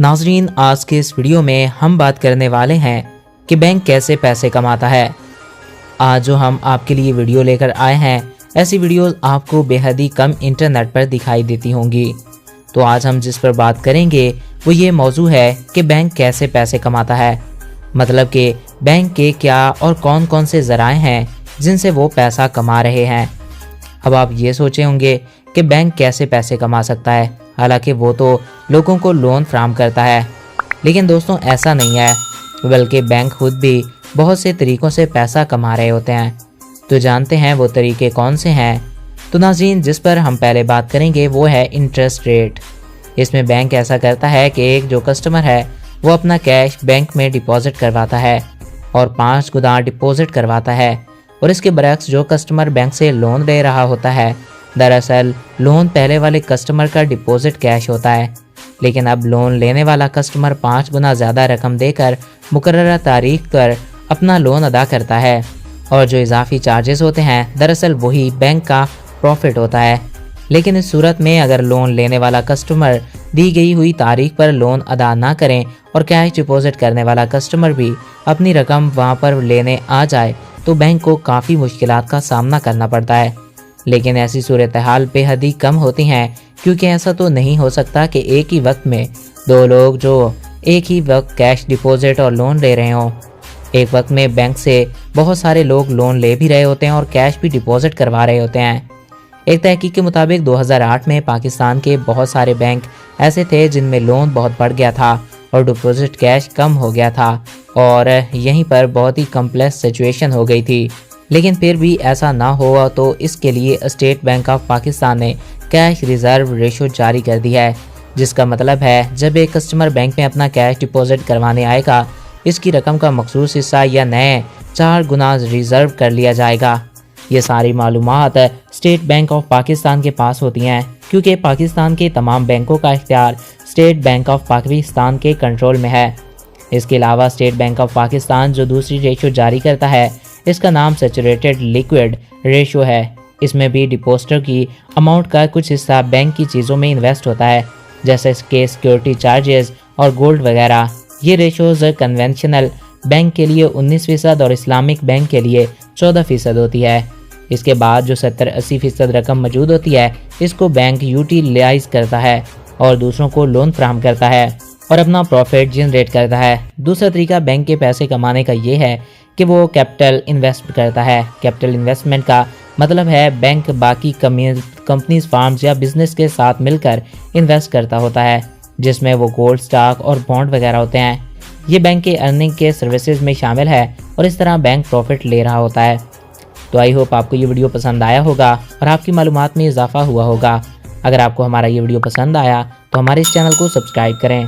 नाज़रीन, आज के इस वीडियो में हम बात करने वाले हैं कि बैंक कैसे पैसे कमाता है। आज जो हम आपके लिए वीडियो लेकर आए हैं, ऐसी वीडियोस आपको बेहद ही कम इंटरनेट पर दिखाई देती होंगी। तो आज हम जिस पर बात करेंगे वो ये मौजू है कि बैंक कैसे पैसे कमाता है, मतलब कि बैंक के क्या और कौन कौन से ज़राए हैं जिनसे वो पैसा कमा रहे हैं। अब आप ये सोचे होंगे कि बैंक कैसे पैसे कमा सकता है, हालांकि वो तो लोगों को लोन फराहम करता है। लेकिन दोस्तों, ऐसा नहीं है, बल्कि बैंक खुद भी बहुत से तरीक़ों से पैसा कमा रहे होते हैं। तो जानते हैं वो तरीके कौन से हैं। तो नाज़रीन, जिस पर हम पहले बात करेंगे वो है इंटरेस्ट रेट। इसमें बैंक ऐसा करता है कि एक जो कस्टमर है वो अपना कैश बैंक में डिपॉजिट करवाता है और 5 गुना डिपॉजिट करवाता है, और इसके बरक्स जो कस्टमर बैंक से लोन ले रहा होता है, दरअसल लोन पहले वाले कस्टमर का डिपॉजिट कैश होता है, लेकिन अब लोन लेने वाला कस्टमर 5 गुना ज़्यादा रकम देकर मुकर्ररा तारीख पर अपना लोन अदा करता है, और जो इजाफी चार्जेस होते हैं दरअसल वही बैंक का प्रॉफिट होता है। लेकिन इस सूरत में अगर लोन लेने वाला कस्टमर दी गई हुई तारीख पर लोन अदा ना करें और कैश डिपॉजिट करने वाला कस्टमर भी अपनी रकम वहां पर लेने आ जाए, तो बैंक को काफ़ी मुश्किलात का सामना करना पड़ता है। लेकिन ऐसी सूरत हाल बेहद ही कम होती हैं, क्योंकि ऐसा तो नहीं हो सकता कि एक ही वक्त में दो लोग जो एक ही वक्त कैश डिपॉजिट और लोन ले रहे हों। एक वक्त में बैंक से बहुत सारे लोग लोन ले भी रहे होते हैं और कैश भी डिपॉजिट करवा रहे होते हैं। एक तहकीक के मुताबिक 2008 में पाकिस्तान के बहुत सारे बैंक ऐसे थे जिनमें लोन बहुत बढ़ गया था और डिपॉजिट कैश कम हो गया था, और यहीं पर बहुत ही कम्प्लेक्स सिचुएशन हो गई थी। लेकिन फिर भी ऐसा ना हुआ, तो इसके लिए स्टेट बैंक ऑफ पाकिस्तान ने कैश रिजर्व रेशो जारी कर दी है, जिसका मतलब है जब एक कस्टमर बैंक में अपना कैश डिपॉजिट करवाने आएगा, इसकी रकम का मखसूस हिस्सा या नए 4 गुना रिजर्व कर लिया जाएगा। ये सारी मालूमात स्टेट बैंक ऑफ पाकिस्तान के पास होती हैं, क्योंकि पाकिस्तान के तमाम बैंकों का इख्तियार स्टेट बैंक ऑफ पाकिस्तान के कंट्रोल में है। इसके अलावा स्टेट बैंक ऑफ पाकिस्तान जो दूसरी रेशो जारी करता है, इसका नाम सैचुरेटेड लिक्विड रेशो है। इसमें भी डिपॉजिटर की अमाउंट का कुछ हिस्सा बैंक की चीज़ों में इन्वेस्ट होता है, जैसे कि सिक्योरिटी चार्जेस और गोल्ड वगैरह। ये रेशोज़ कन्वेंशनल बैंक के लिए 19% और इस्लामिक बैंक के लिए 14% होती है। इसके बाद जो 70-80% रकम मौजूद होती है, इसको बैंक यूटिलाइज करता है और दूसरों को लोन फराहम करता है और अपना प्रॉफिट जनरेट करता है। दूसरा तरीका बैंक के पैसे कमाने का ये है कि वो कैपिटल इन्वेस्ट करता है। कैपिटल इन्वेस्टमेंट का मतलब है बैंक बाकी कंपनीज, फार्म्स या बिजनेस के साथ मिलकर इन्वेस्ट करता होता है, जिसमें वो गोल्ड, स्टॉक और बॉन्ड वगैरह होते हैं। ये बैंक के अर्निंग के सर्विसेज में शामिल है और इस तरह बैंक प्रॉफिट ले रहा होता है। तो आई होप आपको ये वीडियो पसंद आया होगा और आपकी मालूमात में इजाफा हुआ होगा। अगर आपको हमारा ये वीडियो पसंद आया तो हमारे इस चैनल को सब्सक्राइब करें।